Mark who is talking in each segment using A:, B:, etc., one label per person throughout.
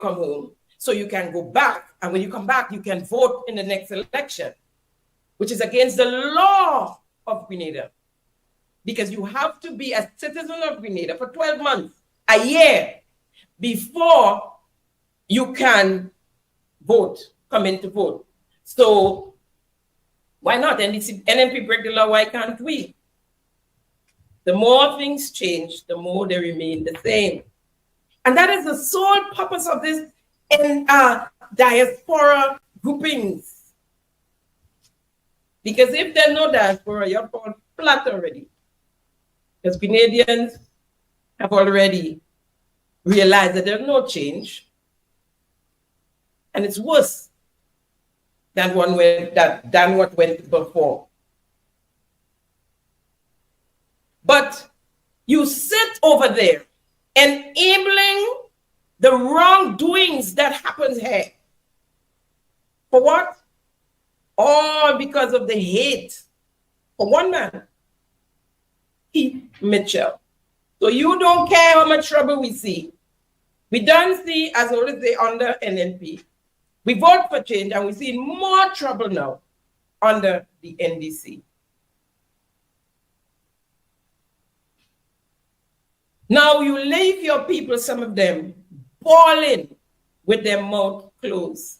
A: come home. So you can go back, and when you come back, you can vote in the next election, which is against the law of Grenada. Because you have to be a citizen of Grenada for 12 months, a year, before you can vote, come in to vote. So why not? And if NNP break the law, why can't we? The more things change, the more they remain the same. And that is the sole purpose of this diaspora groupings. Because if there's no diaspora, you're called flat already. Because Canadians have already realized that there's no change. And it's worse than what went before. But you sit over there enabling the wrongdoings that happens here. For what? All because of the hate for one man, Keith Mitchell. So you don't care how much trouble we see. We don't see, as always say, under NNP. We vote for change, and we see more trouble now under the NDC. Now you leave your people, some of them, bawling with their mouth closed,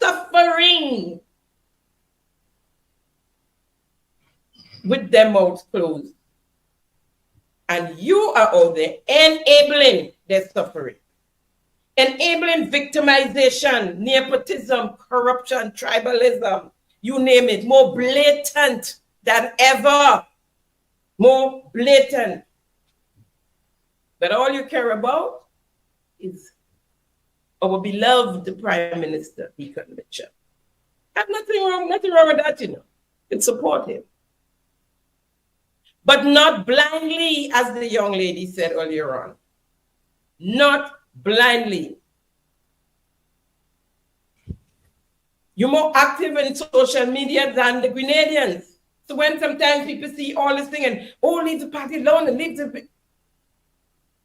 A: suffering with their mouths closed. And you are out there enabling their suffering, enabling victimization, nepotism, corruption, tribalism, you name it, more blatant than ever, more blatant. But all you care about is our beloved Prime Minister, Deacon Mitchell. And nothing wrong with that, you know. You can support him. But not blindly, as the young lady said earlier on. Not blindly. You're more active in social media than the Grenadians. So when sometimes people see all this thing and, oh, leave the party alone and leave the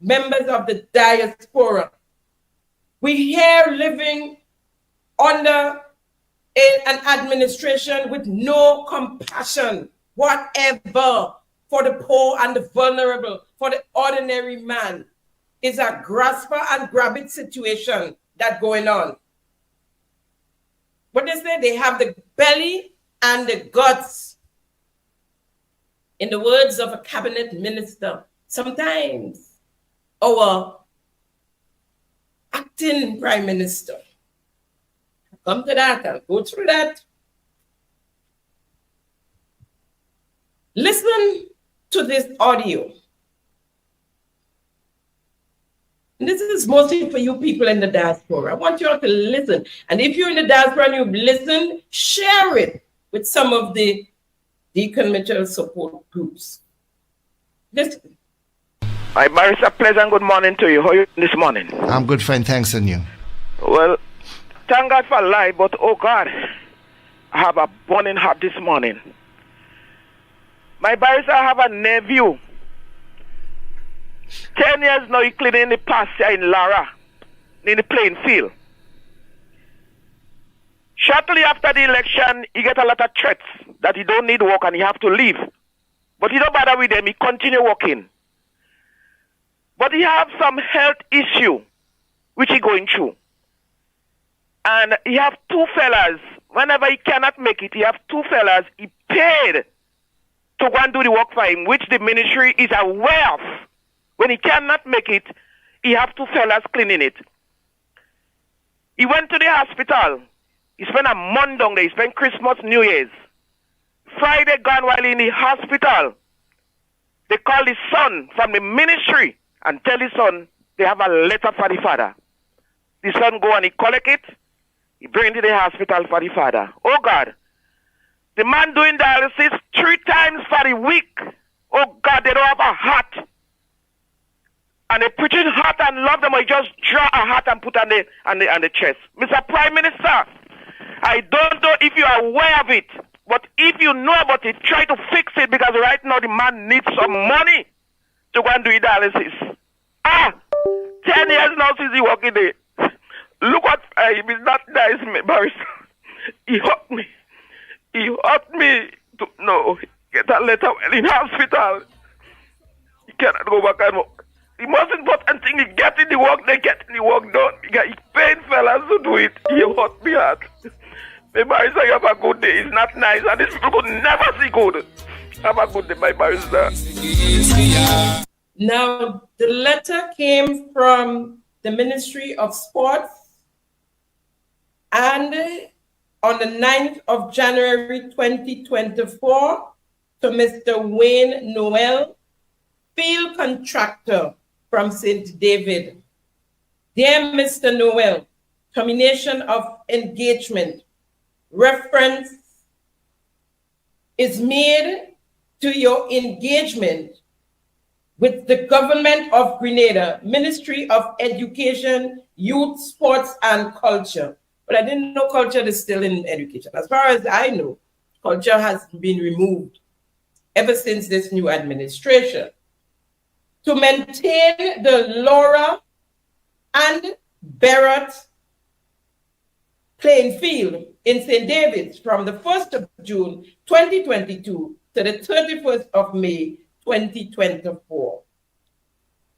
A: members of the diaspora. We here living under an administration with no compassion whatever for the poor and the vulnerable, for the ordinary man. It's a grasper and grab it situation that's going on. What they say, they have the belly and the guts. In the words of a cabinet minister, sometimes our acting prime minister, I'll come to that, I'll go through that. Listen to this audio. And this is mostly for you people in the diaspora. I want you all to listen. And if you're in the diaspora and you've listened, share it with some of the Deacon Mitchell support groups. Listen.
B: Hi, Barrister, pleasant good morning to you. How are you this morning?
C: I'm good, friend. Thanks, and you?
B: Well, thank God for life, but oh God, I have a burning heart this morning. My barrister, I have a nephew. 10 years now, he cleaning the pasture in Lara, in the playing field. Shortly after the election, he get a lot of threats that he don't need work and he have to leave. But he don't bother with them, he continue working. But he have some health issue, which he going through. And he have two fellas, whenever he cannot make it, he have two fellas he paid to go and do the work for him, which the ministry is aware of. When he cannot make it, he have two fellas cleaning it. He went to the hospital. He spent a month down there. He spent Christmas, New Year's. Friday gone while in the hospital. They call his son from the ministry and tell his son they have a letter for the father. The son go and he collect it. He bring it to the hospital for the father. Oh God. The man doing dialysis 3 times for the week. Oh God, they don't have a heart. And they preaching heart and love them, or just draw a heart and put on the chest. Mr. Prime Minister, I don't know if you are aware of it, but if you know about it, try to fix it, because right now the man needs some money to go and do dialysis. 10 years now since he working there. Look what he was not nice, barrister. He hurt me. He hurt me to no get a letter in hospital. He cannot go back and work. The most important thing is getting the work, they getting the work done. It's painful as to do it. He hurt me hard. My barrister, you have a good day. It's not nice, and these people could never see good. Have a good day, my barrister.
A: Now, the letter came from the Ministry of Sports, and on the 9th of January 2024 to Mr. Wayne Noel, field contractor from St. David. Dear Mr. Noel, termination of engagement reference is made to your engagement with the Government of Grenada, Ministry of Education, Youth, Sports, and Culture. But I didn't know culture is still in education. As far as I know, culture has been removed ever since this new administration. To maintain the Laura and Barrett playing field in St. David's from the 1st of June 2022 to the 31st of May 2024.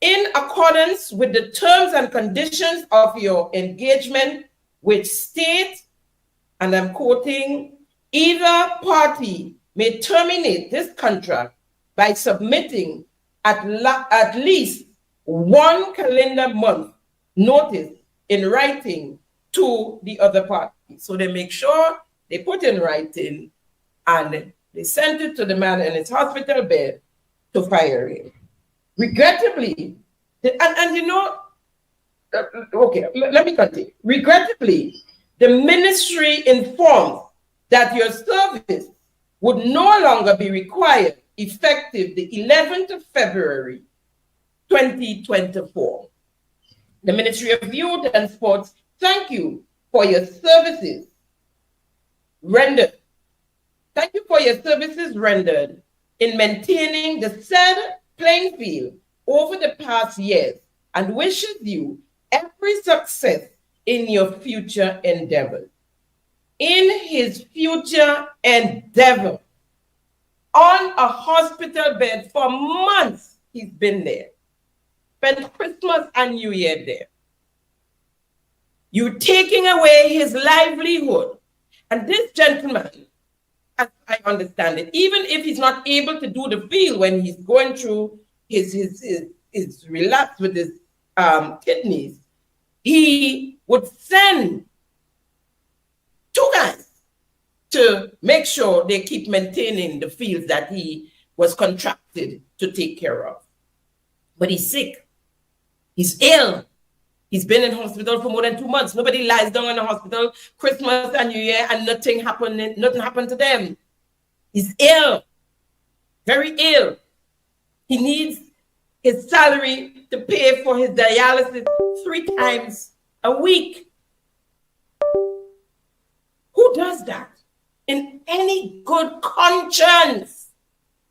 A: In accordance with the terms and conditions of your engagement, which state, and I'm quoting, either party may terminate this contract by submitting at least one calendar month notice in writing to the other party. So they make sure they put in writing and they sent it to the man in his hospital bed to fire him. Regrettably, and you know, okay, let me continue. Regrettably, the ministry informs that your service would no longer be required effective the 11th of February 2024. The Ministry of Youth and Sports thank you for your services rendered. Thank you for your services rendered in maintaining the said playing field over the past years and wishes you every success in your future endeavors. In his future endeavor, on a hospital bed for months, he's been there. Spent Christmas and New Year there. You're taking away his livelihood. And this gentleman, as I understand it, even if he's not able to do the field when he's going through his relapse with his kidneys, he would send two guys to make sure they keep maintaining the fields that he was contracted to take care of. But he's sick. He's ill. He's been in hospital for more than 2 months. Nobody lies down in the hospital Christmas and New Year and nothing happened to them. He's ill, very ill. He needs his salary to pay for his dialysis 3 times a week. Who does that? In any good conscience,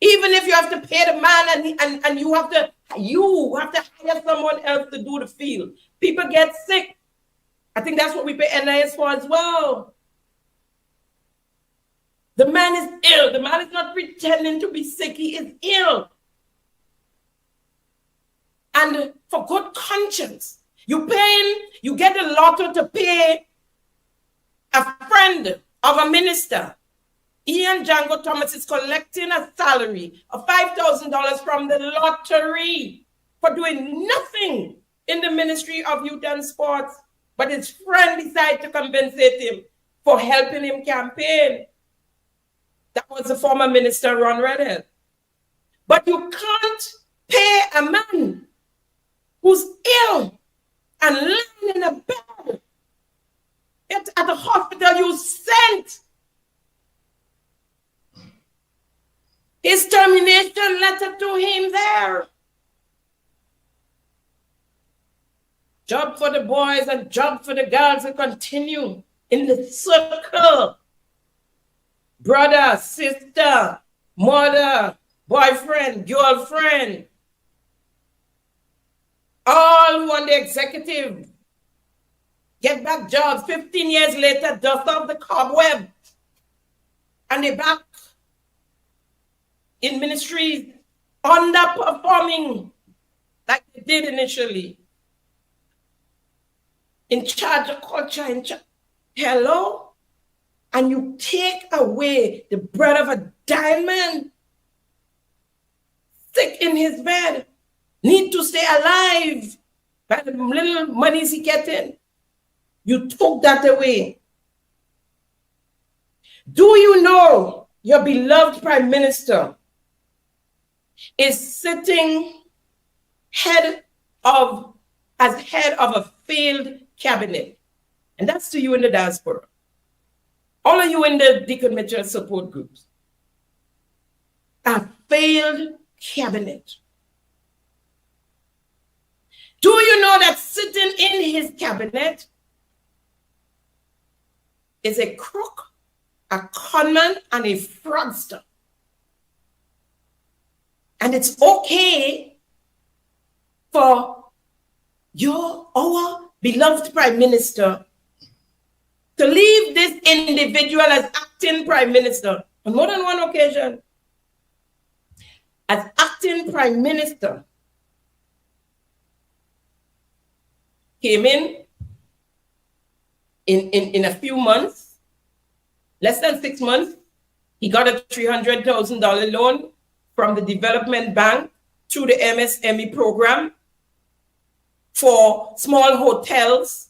A: even if you have to pay the man and you have to hire someone else to do the field. People get sick. I think that's what we pay NIS for as well. The man is ill. The man is not pretending to be sick. He is ill. And for good conscience, you get a lotto to pay a friend of a minister. Ian Django Thomas is collecting a salary of $5,000 from the lottery for doing nothing in the Ministry of Youth and Sports. But his friend decided to compensate him for helping him campaign. That was the former minister, Ron Redhead. But you can't pay a man who's ill and lying in a bed at the hospital you sent his termination letter to him there. Job for the boys and job for the girls will continue in the circle. Brother, sister, mother, boyfriend, girlfriend, all who on the executive get back jobs. 15 years later, dust off the cobweb. And they're back in ministries underperforming like they did initially. In charge of culture, hello? And you take away the bread of a dying man, sick in his bed, need to stay alive by the little monies he getting. You took that away. Do you know your beloved Prime Minister is sitting as head of a failed cabinet? And that's to you in the diaspora. All of you in the Deacon Mitchell support groups. A failed cabinet. Do you know that sitting in his cabinet is a crook, a conman, and a fraudster? And it's okay for our beloved Prime Minister to leave this individual as acting Prime Minister on more than one occasion. As acting Prime Minister, came in a few months, less than 6 months, he got a $300,000 loan from the Development Bank through the MSME program for small hotels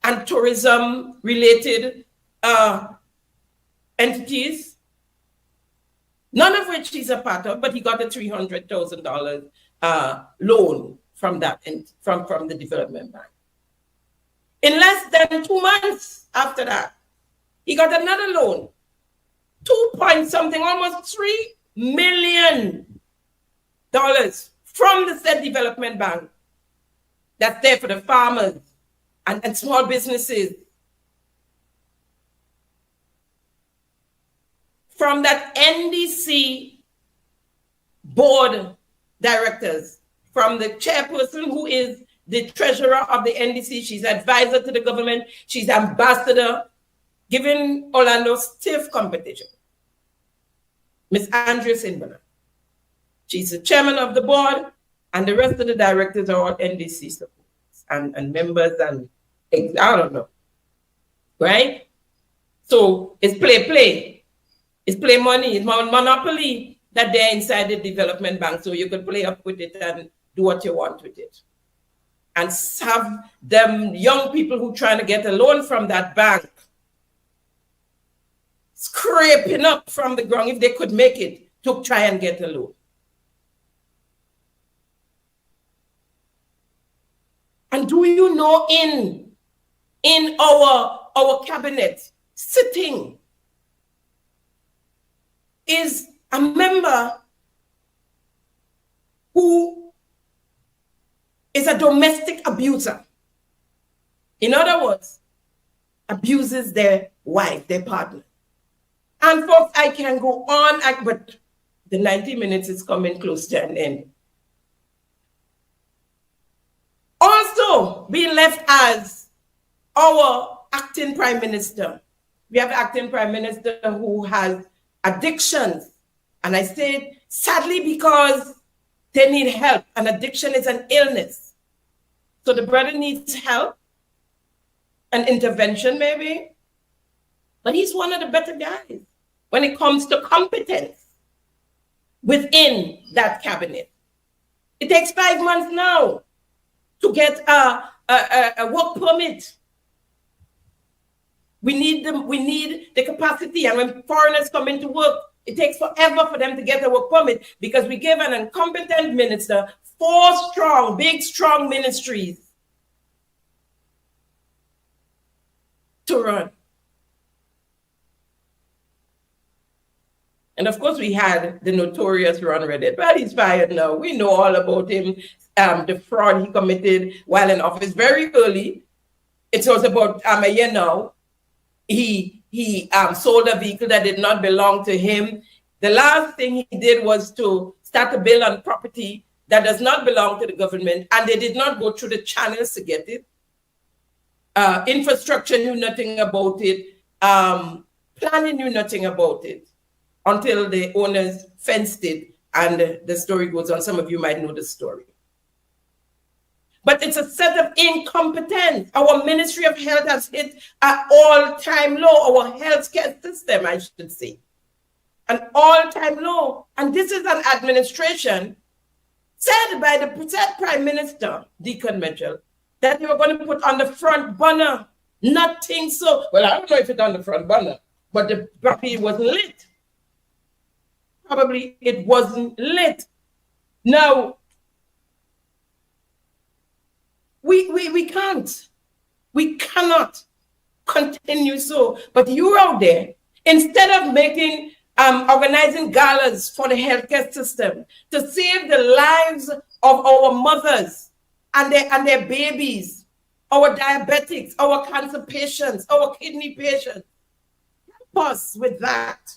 A: and tourism-related entities, none of which he's a part of, but he got a $300,000 loan from that from the Development Bank. In less than 2 months after that, he got another loan, 2 point something, almost $3 million from the said Development Bank. That's there for the farmers and small businesses. From that NDC board directors, from the chairperson who is the treasurer of the NDC, she's advisor to the government, she's ambassador, giving Orlando stiff competition. Ms. Andrea Sinbana. She's the chairman of the board, and the rest of the directors are all NDC supporters and members, and I don't know, right? So it's play. It's play money, it's monopoly that they're inside the Development Bank, so you could play up with it and do what you want with it. And have them young people who trying to get a loan from that bank scraping up from the ground, if they could make it, to try and get a loan. And do you know in our cabinet sitting is a member who is a domestic abuser. In other words, abuses their wife, their partner. And folks, I can go on, but the 90 minutes is coming close to an end. Also, being left as our acting Prime Minister. We have an acting Prime Minister who has addictions. And I say, sadly, because they need help. And addiction is an illness. So the brother needs help, an intervention maybe. But he's one of the better guys when it comes to competence within that cabinet. It takes 5 months now to get a work permit. We need the capacity, and when foreigners come into work, it takes forever for them to get a work permit because we give an incompetent minister 4 strong, big, strong ministries to run. And of course, we had the notorious Ron Reddit, but he's fired now. We know all about him, the fraud he committed while in office very early. It was about a year now. He sold a vehicle that did not belong to him. The last thing he did was to start a bill on property that does not belong to the government, and they did not go through the channels to get it. Infrastructure knew nothing about it. Planning knew nothing about it until the owners fenced it, and the story goes on. Some of you might know the story. But it's a set of incompetence. Our Ministry of Health has hit an all-time low, our healthcare system, I should say. An all-time low. And this is an administration said by the Prime Minister, Deacon Mitchell, that they were going to put on the front burner. Nothing so. Well, I don't know if it's on the front burner, but the property wasn't lit. Probably it wasn't lit. Now, we can't. We cannot continue so. But you're out there, instead of making organizing galas for the healthcare system to save the lives of our mothers and their babies, our diabetics, our cancer patients, our kidney patients. Help us with that.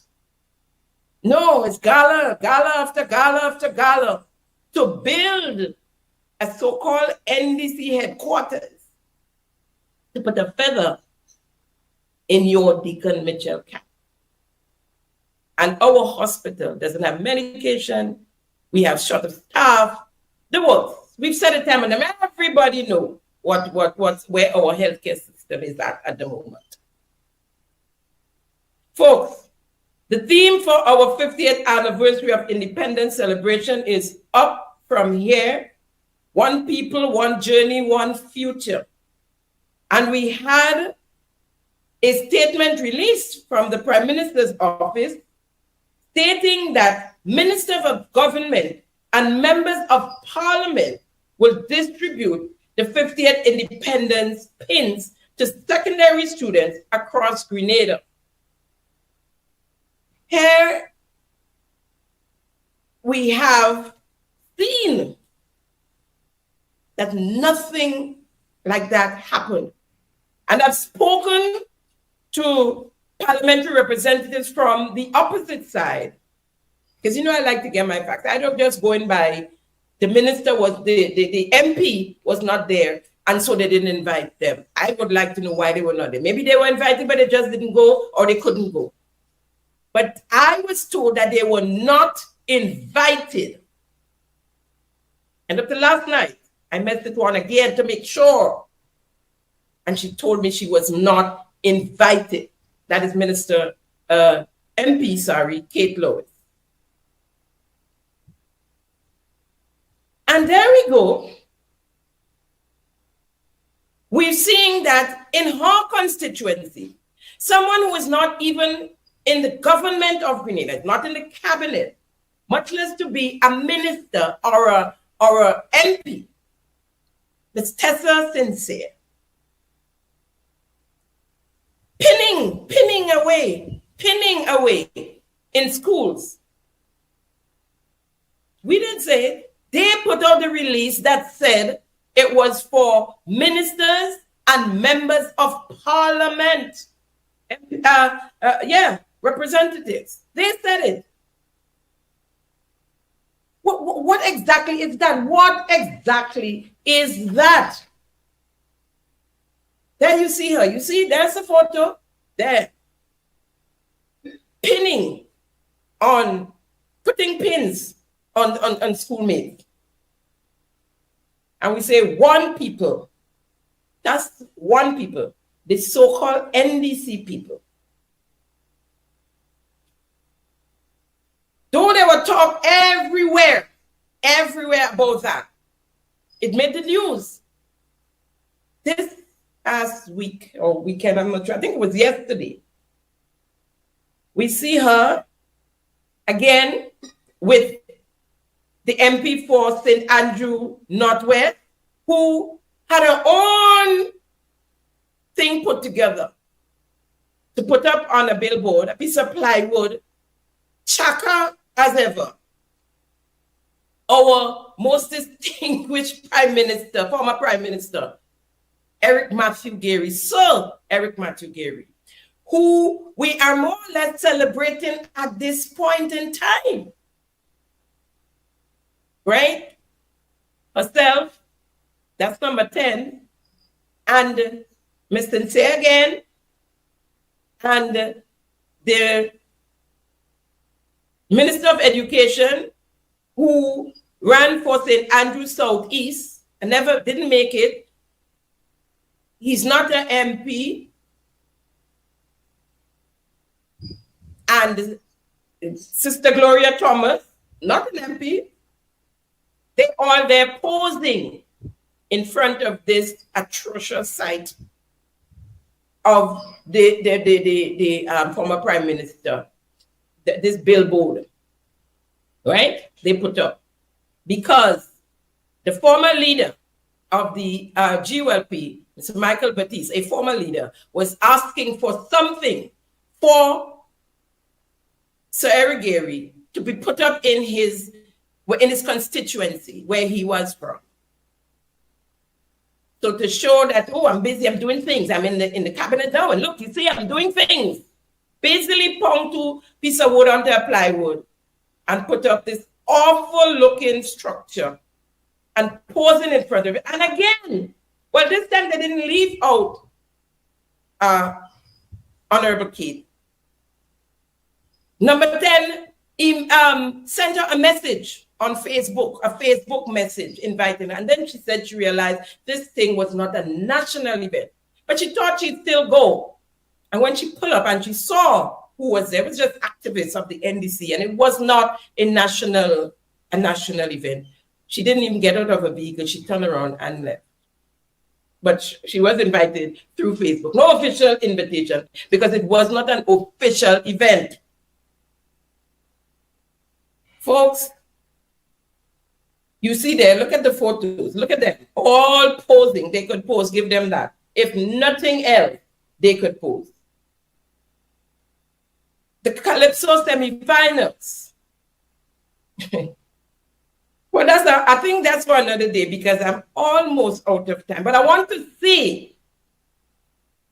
A: No, it's gala after gala after gala to build a so-called NDC headquarters to put a feather in your Deacon Mitchell cap. And our hospital doesn't have medication. We have short of staff. The works. We've said it time and time. Everybody know where our healthcare system is at the moment. Folks, the theme for our 50th anniversary of independence celebration is Up From Here, One People, One Journey, One Future. And we had a statement released from the Prime Minister's office stating that ministers of government and members of parliament will distribute the 50th independence pins to secondary students across Grenada. Here we have seen that nothing like that happened. And I've spoken to parliamentary representatives from the opposite side, because I like to get my facts. I don't just go in by the minister was the MP was not there, and so they didn't invite them. I would like to know why they were not there. Maybe they were invited, but they just didn't go, or they couldn't go. But I was told that they were not invited. And up to last night, I met with one again to make sure. And she told me she was not invited. That is MP, Kate Lois. And there we go. We're seeing that in her constituency, someone who is not even in the government of Grenada, not in the cabinet, much less to be a minister or a MP, Ms. Tessa Sincere, pinning away in schools. We didn't say it. They put out the release that said it was for ministers and members of parliament. Representatives. They said it. What exactly is that? What exactly is that? There you see her. You see, there's a photo there. Putting pins on schoolmates. And we say one people. That's one people. The so-called NDC people. Though they were talk everywhere about that. It made the news. This past week or weekend, I'm not sure, I think it was yesterday. We see her again with the MP for St. Andrew Northwest, who had her own thing put together to put up on a billboard, a piece of plywood, chaka as ever. Our most distinguished Prime Minister, former Prime Minister, Eric Matthew Gary, Sir Eric Matthew Gary, who we are more or less celebrating at this point in time. Right? herself, that's number 10, and Ms. Sincere again, and the Minister of Education, who ran for St. Andrews Southeast and never didn't make it. He's not an MP. And Sister Gloria Thomas, not an MP. They all there posing in front of this atrocious sight of the former Prime Minister, this billboard, right? They put up because the former leader of the GULP, Mr. Michael Batiste, a former leader, was asking for something for Sir Eric Gary to be put up in his constituency where he was from. So to show that, oh, I'm busy, I'm doing things. I'm in the cabinet now, and look, you see, I'm doing things. Basically, pound two piece of wood onto a plywood and put up this awful looking structure and posing in front of it. And again, well, this time they didn't leave out Honorable Keith. Number 10, he sent her a message on Facebook, a Facebook message inviting her. And then she said she realized this thing was not a national event, but she thought she'd still go. And when she pulled up and she saw who was there, it was just activists of the NDC, and it was not a national event. She didn't even get out of a vehicle. She turned around and left. But she was invited through Facebook. No official invitation because it was not an official event. Folks, you see there, look at the photos. Look at them. All posing. They could pose. Give them that. If nothing else, they could pose. The Calypso semifinals. Well, I think that's for another day because I'm almost out of time. But I want to say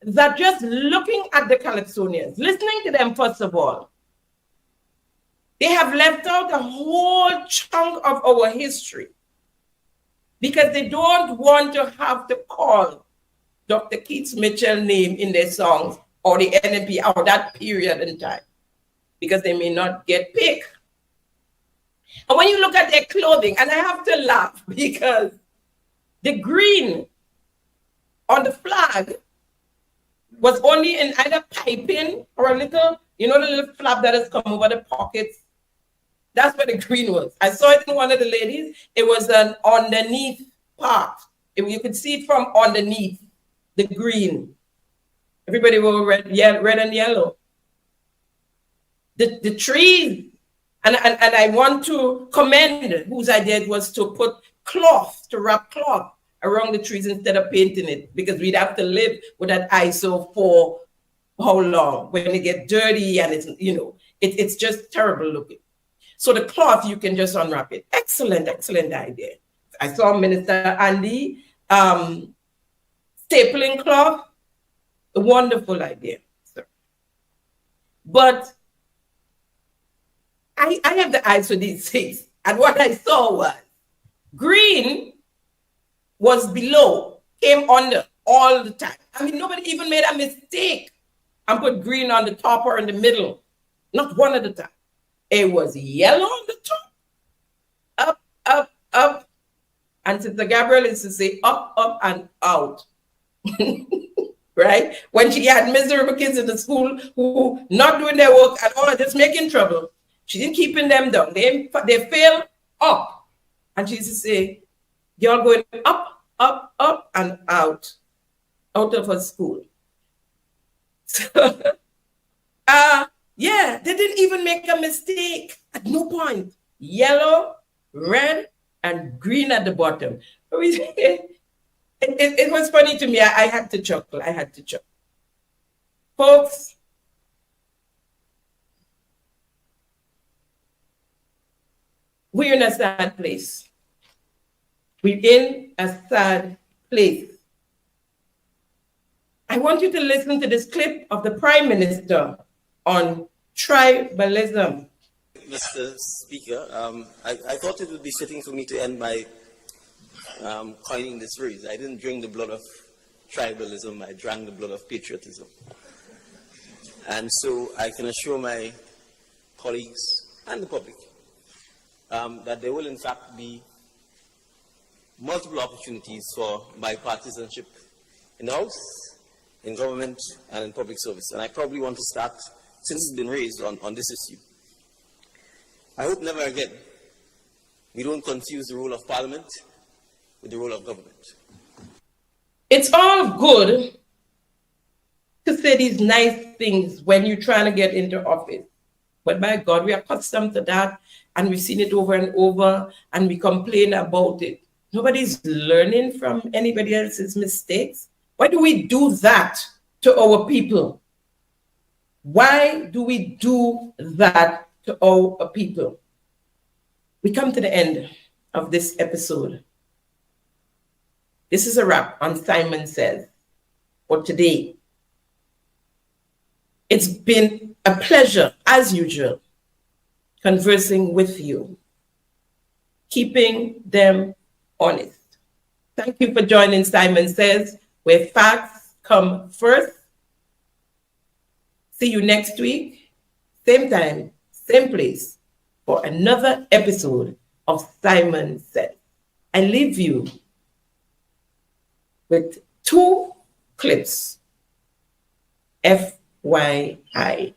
A: that just looking at the Calypsonians, listening to them first of all, they have left out a whole chunk of our history because they don't want to have to call Dr. Keith Mitchell's name in their songs or the NNP or that period in time because they may not get picked. And when you look at their clothing, and I have to laugh because the green on the flag was only in either piping or a little, you know, the little flap that has come over the pockets. That's where the green was. I saw it in one of the ladies. It was an underneath part. You could see it from underneath the green. Everybody wore red and yellow. The trees, and I want to commend whose idea it was to put cloth, to wrap cloth around the trees instead of painting it, because we'd have to live with that ISO for how long? When it gets dirty and it's, you know, it's just terrible looking. So the cloth, you can just unwrap it. Excellent, excellent idea. I saw Minister Andy stapling cloth. A wonderful idea. Sir. But I have the eyes for these things. And what I saw was green was below, came under all the time. I mean, nobody even made a mistake and put green on the top or in the middle. Not one at a time. It was yellow on the top, up, up, up. And Sister Gabrielle used to say up, up, and out. Right? When she had miserable kids in the school who not doing their work at all, just making trouble, she didn't keeping them down. They fail up. And she used to say, you're going up, up, up, and out of her school. So, yeah, they didn't even make a mistake at no point. Yellow, red, and green at the bottom. It was funny to me. I had to chuckle. I had to chuckle. Folks, we're in a sad place. We're in a sad place. I want you to listen to this clip of the Prime Minister on tribalism.
C: Mr. Speaker, I thought it would be fitting for me to end my coining this phrase. I didn't drink the blood of tribalism, I drank the blood of patriotism. And so I can assure my colleagues and the public that there will in fact be multiple opportunities for bipartisanship in the House, in government, and in public service. And I probably want to start, since it's been raised on this issue. I hope never again we don't confuse the role of Parliament with the role of government.
A: It's all good to say these nice things when you're trying to get into office. But by God, we are accustomed to that, and we've seen it over and over, and we complain about it. Nobody's learning from anybody else's mistakes. Why do we do that to our people? Why do we do that to our people? We come to the end of this episode. This is a wrap on Simon Says for today. It's been a pleasure, as usual, conversing with you, keeping them honest. Thank you for joining Simon Says, where facts come first. See you next week, same time, same place, for another episode of Simon Says. I leave you with 2 clips. FYI.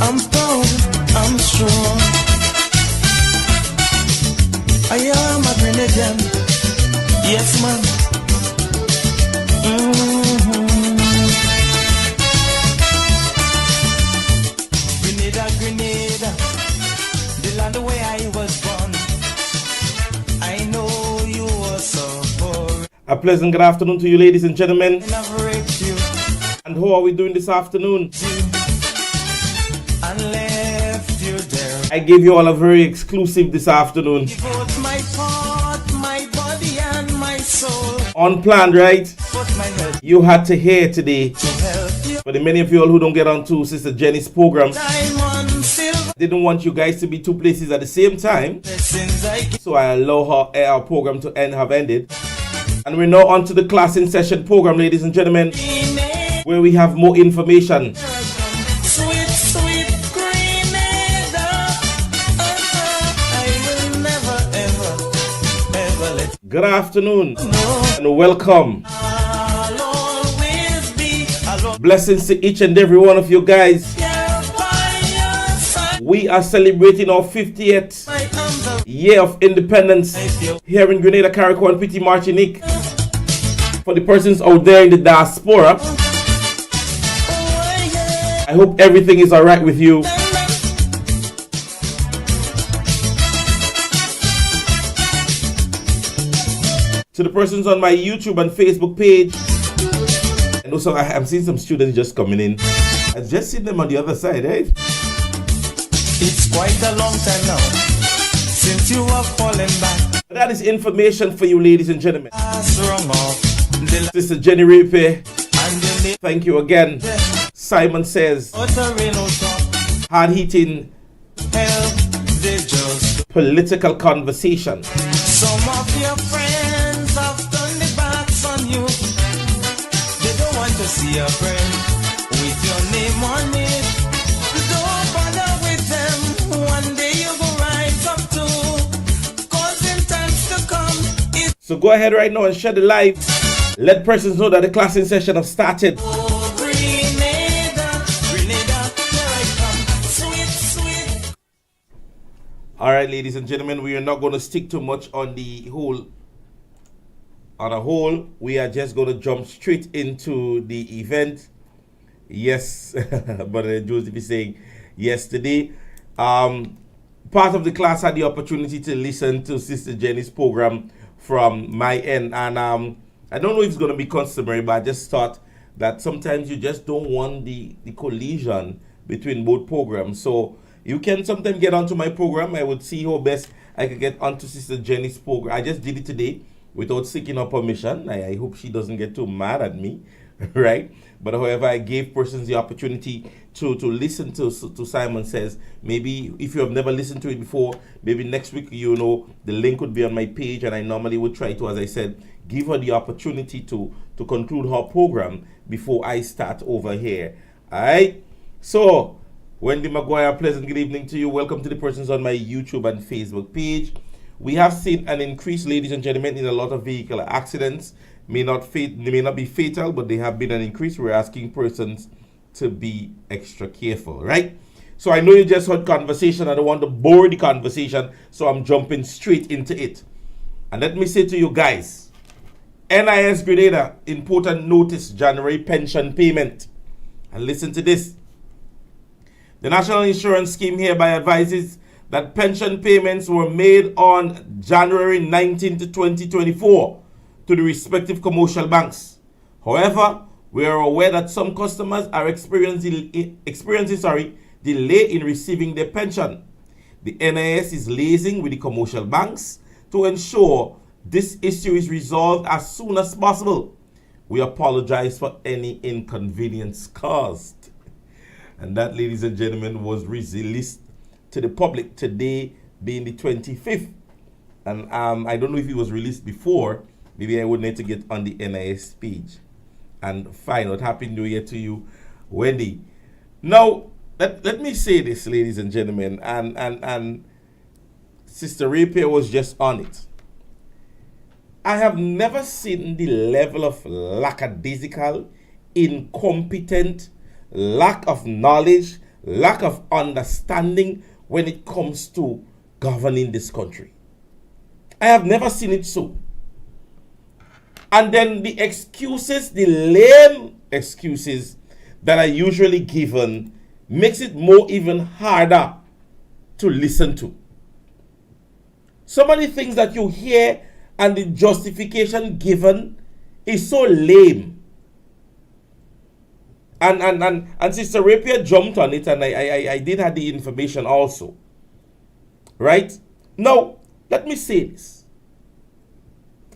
D: I'm strong, I'm strong. I am a grenadier. Yes, man. Grenada, the land where I was born. I know you were so poor.
E: A pleasant good afternoon to you, ladies and gentlemen.
D: And I've raped you.
E: And how are we doing this afternoon?
D: And left you there.
E: I gave you all a very exclusive this afternoon.
D: Devote my heart, my body, and my soul.
E: Unplanned, right?
D: Put my head
E: You had to hear today.
D: to help you.
E: For the many of you all who don't get on to Sister Jenny's program,
D: Diamond, silver,
E: didn't want you guys to be 2 places at the same time.
D: blessings I give.
E: So I allow our program to have ended. And we're now on to the class in session program, ladies and gentlemen, where we have more information.
D: Sweet, sweet Grenada. I will never, ever, ever let
E: Good afternoon
D: you know.
E: and welcome.
D: I'll always be alone.
E: Blessings to each and every one of you guys.
D: Here by your side.
E: We are celebrating our 50th
D: My arms are
E: year of independence here in Grenada, Carriacou, and Petit Martinique. For the persons out there in the diaspora, I hope everything is alright with you. To the persons on my YouTube and Facebook page, and also I'm seeing some students just coming in. I just seen them on the other side, eh?
D: It's quite a long time now since you have fallen back.
E: That is information for you, ladies and gentlemen.
D: Pass wrong off the
E: Sister Jenny Rape,
D: and the
E: thank you again. Simon Says,
D: utter rain on top.
E: hard-hitting
D: Help, they just.
E: political conversation.
D: Some of your friends have turned their backs on you. They don't want to see a friend with your name on it. Don't bother with them. One day you will rise up too. Cause in times to come, it's
E: So go ahead right now and share the live. Let persons know that the class in session have started.
D: Grenada, Grenada, here I come. Sweet, sweet.
E: All right, ladies and gentlemen, we are not going to stick too much on the whole. On a whole, we are just going to jump straight into the event. Yes, but Joseph is saying yesterday. part of the class had the opportunity to listen to Sister Jenny's program from my end. And I don't know if it's going to be customary, but I just thought that sometimes you just don't want the collision between both programs. So you can sometimes get onto my program. I would see how best I could get onto Sister Jenny's program. I just did it today without seeking her permission. I hope she doesn't get too mad at me, right? But however, I gave persons the opportunity to listen to Simon Says. Maybe if you have never listened to it before, maybe next week, you know, the link would be on my page, and I normally would try to, as I said, give her the opportunity to conclude her program before I start over here. All right? So, Wendy Maguire, pleasant good evening to you. Welcome to the persons on my YouTube and Facebook page. We have seen an increase, ladies and gentlemen, in a lot of vehicle accidents. They may not be fatal, but they have been an increase. We're asking persons to be extra careful, right? So I know you just heard conversation. I don't want to bore the conversation, so I'm jumping straight into it. And let me say to you guys, NIS Grenada, important notice, January pension payment. And listen to this. The National Insurance Scheme hereby advises that pension payments were made on January 19 to 2024 to the respective commercial banks. However, we are aware that some customers are experiencing delay in receiving their pension. The NIS is liaising with the commercial banks to ensure this issue is resolved as soon as possible. We apologize for any inconvenience caused. And that, ladies and gentlemen, was released to the public today, being the 25th. And I don't know if it was released before. Maybe I would need to get on the NIS page and find out. Happy New Year to you, Wendy. Now, let me say this, ladies and gentlemen, and Sister Rapier was just on it. I have never seen the level of lackadaisical, incompetent, lack of knowledge, lack of understanding when it comes to governing this country. I have never seen it so. And then the excuses, the lame excuses that are usually given makes it more even harder to listen to. Some of the things that you hear and the justification given is so lame. And Sister Rapier jumped on it, and I did have the information also. Right? Now, let me say this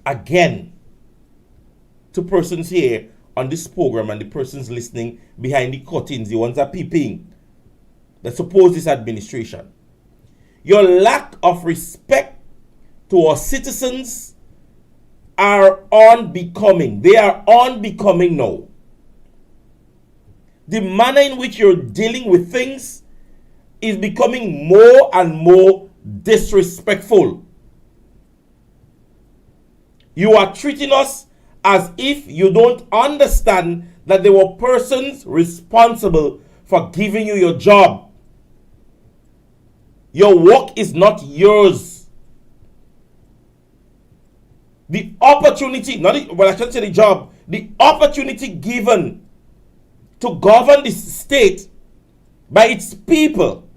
E: again to persons here on this program and the persons listening behind the curtains, the ones that are peeping, that suppose this administration. Your lack of respect to our citizens are unbecoming. They are unbecoming now. The manner in which you're dealing with things is becoming more and more disrespectful. You are treating us as if you don't understand that there were persons responsible for giving you your job. Your work is not yours. The opportunity, I shouldn't say the job, the opportunity given to govern this state by its people,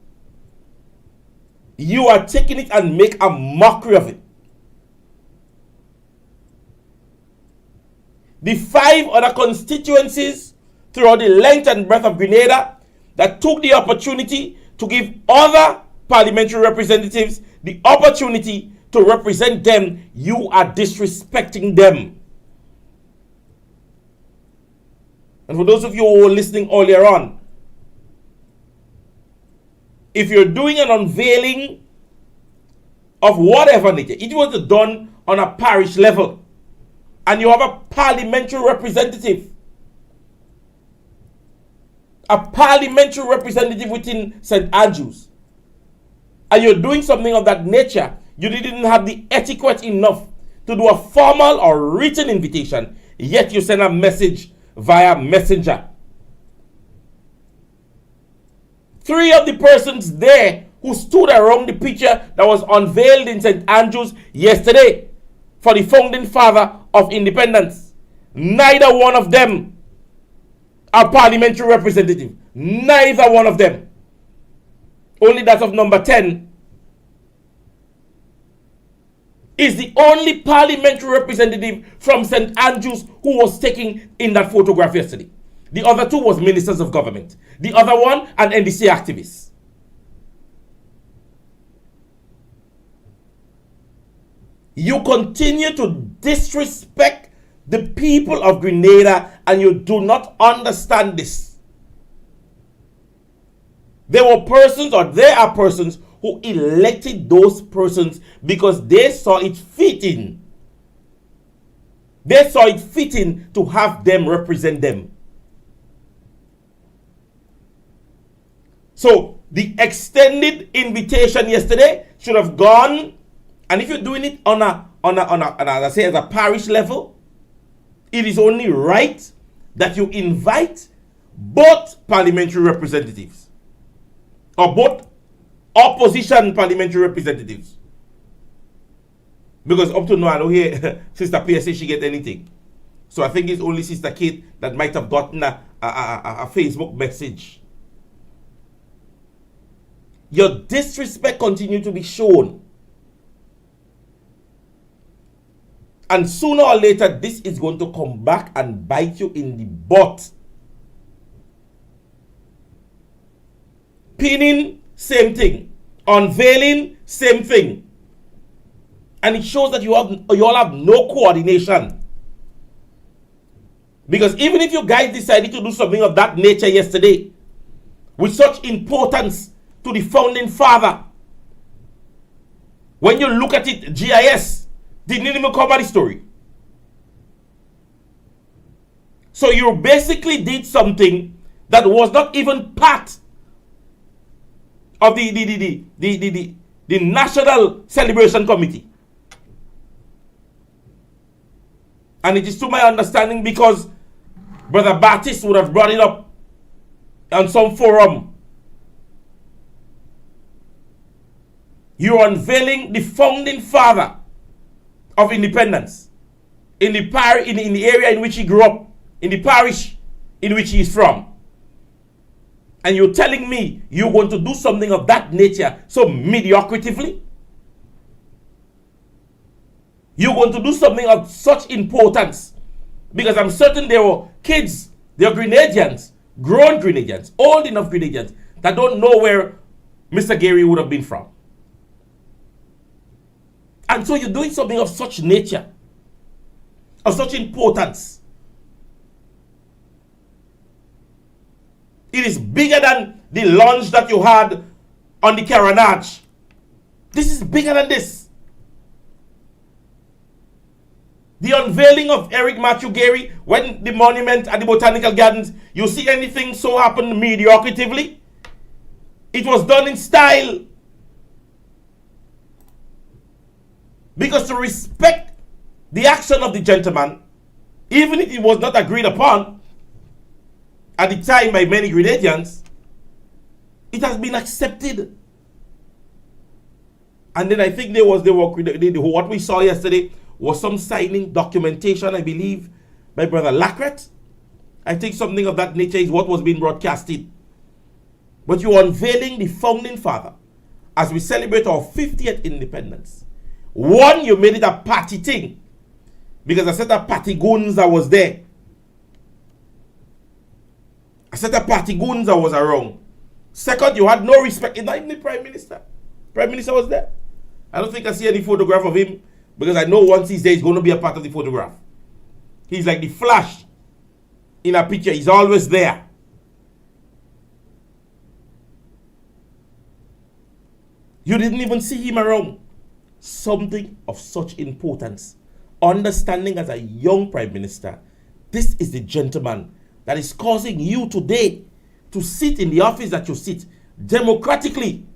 E: you are taking it and make a mockery of it. The 5 other constituencies throughout the length and breadth of Grenada that took the opportunity to give other parliamentary representatives the opportunity to represent them, you are disrespecting them. And for those of you who were listening earlier on, if you're doing an unveiling of whatever nature, it was done on a parish level, and you have a parliamentary representative within St. Andrews, and you're doing something of that nature, you didn't have the etiquette enough to do a formal or written invitation, yet you send a message via messenger. 3 of the persons there who stood around the picture that was unveiled in St. Andrews yesterday for the founding father of independence, neither one of them are parliamentary representative. Neither one of them. Only that of number 10 is the only parliamentary representative from St. Andrews who was taken in that photograph yesterday. The other two was ministers of government. The other one, an NDC activist. You continue to disrespect the people of Grenada and you do not understand this. There were persons, or there are persons, who elected those persons because they saw it fitting. They saw it fitting to have them represent them. So the extended invitation yesterday should have gone, and if you're doing it on a as I say, as a parish level, it is only right that you invite both parliamentary representatives, or both opposition parliamentary representatives. Because up to now, I don't hear Sister Pierre say she get anything. So I think it's only Sister Kate that might have gotten a Facebook message. Your disrespect continue to be shown. And sooner or later, this is going to come back and bite you in the butt. Pinning, same thing. Unveiling, same thing. And it shows that you all have no coordination. Because even if you guys decided to do something of that nature yesterday, with such importance to the founding father, when you look at it, GIS didn't even cover the story. So you basically did something that was not even part of the National Celebration Committee. And it is to my understanding because Brother Baptist would have brought it up on some forum. You're unveiling the founding father of independence in the area in which he grew up, in the parish in which he is from. And you're telling me you're going to do something of that nature so mediocritively? You're going to do something of such importance? Because I'm certain there were kids, there are Grenadians, grown Grenadians, old enough Grenadians, that don't know where Mr. Gary would have been from. And so you're doing something of such nature, of such importance. It is bigger than the launch that you had on the Carronage. This is bigger than this. The unveiling of Eric Matthew Gary, when the monument at the Botanical Gardens, you see anything so happen mediocritively? It was done in style. Because to respect the action of the gentleman, even if it was not agreed upon at the time by many Grenadians, it has been accepted. And then I think what we saw yesterday was some signing documentation, I believe, by Brother Lacret. I think something of that nature is what was being broadcasted. But you're unveiling the founding father as we celebrate our 50th independence. One, you made it a party thing because a set of party goons that was there. A set of party goons that was around. Second, you had no respect. Not even the Prime Minister. Prime Minister was there. I don't think I see any photograph of him because I know once he's there, he's going to be a part of the photograph. He's like the Flash in a picture. He's always there. You didn't even see him around. Something of such importance. Understanding as a young Prime Minister, this is the gentleman that is causing you today to sit in the office that you sit democratically.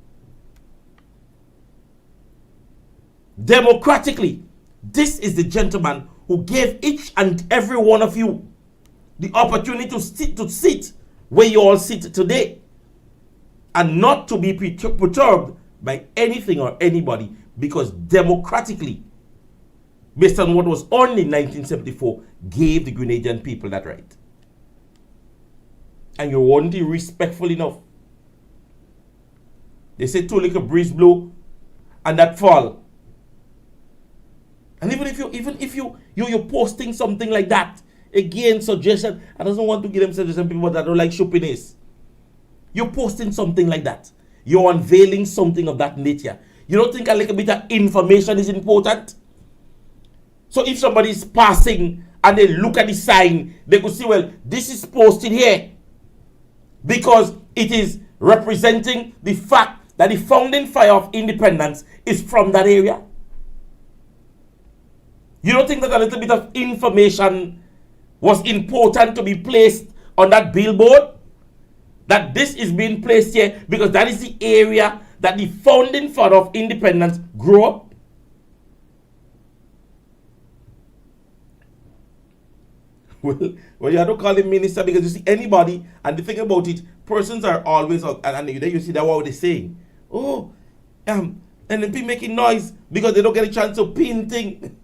E: Democratically. This is the gentleman who gave each and every one of you the opportunity to sit where you all sit today and not to be perturbed by anything or anybody, because democratically, based on what was only 1974, gave the Grenadian people that right. And you weren't respectful enough. They say too little breeze blow and that fall. And even if you're posting something like that, again, suggestion. I don't want to give them suggestion people that don't like shoppiness. You're posting something like that. You're unveiling something of that nature. You don't think a little bit of information is important? So if somebody is passing and they look at the sign, they could see, well, this is posted here because it is representing the fact that the founding fire of independence is from that area. You don't think that a little bit of information was important to be placed on that billboard? That this is being placed here because that is the area that the founding father of independence grew up. Well, you have to call him minister because you see anybody, and the thing about it, persons are always, and then you see that what they're saying. Oh, and then people making noise because they don't get a chance to pin thing.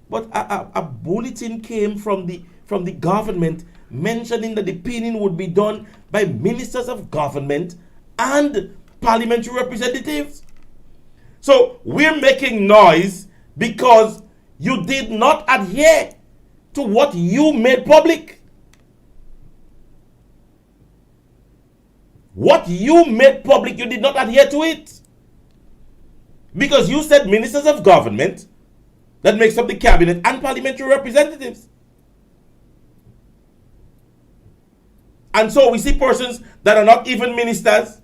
E: But a bulletin came from the government mentioning that the pinning would be done by ministers of government and parliamentary representatives. So we're making noise because you did not adhere to what you made public. What you made public, you did not adhere to it. Because you said ministers of government, that makes up the cabinet, and parliamentary representatives. And so we see persons that are not even ministers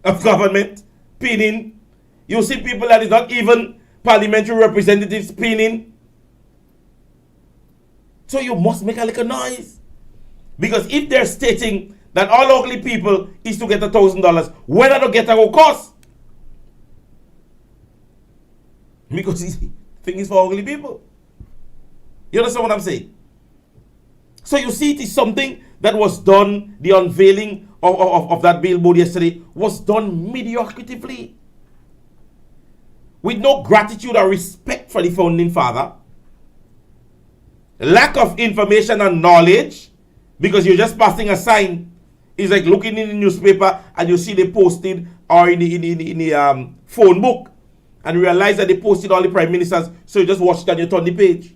E: of government pinning. You see people that is not even parliamentary representatives pinning. So you must make a little noise. Because if they're stating that all ugly people is to get $1,000, whether to get a cost. Because the thing is for ugly people. You understand what I'm saying? So you see, it is something that was done, the unveiling of that billboard yesterday was done mediocrity, with no gratitude or respect for the founding father, lack of information and knowledge, because you're just passing a sign. It's like looking in the newspaper and you see they posted, or in the phone book, and realize that they posted all the prime ministers, so you just watch it and you turn the page.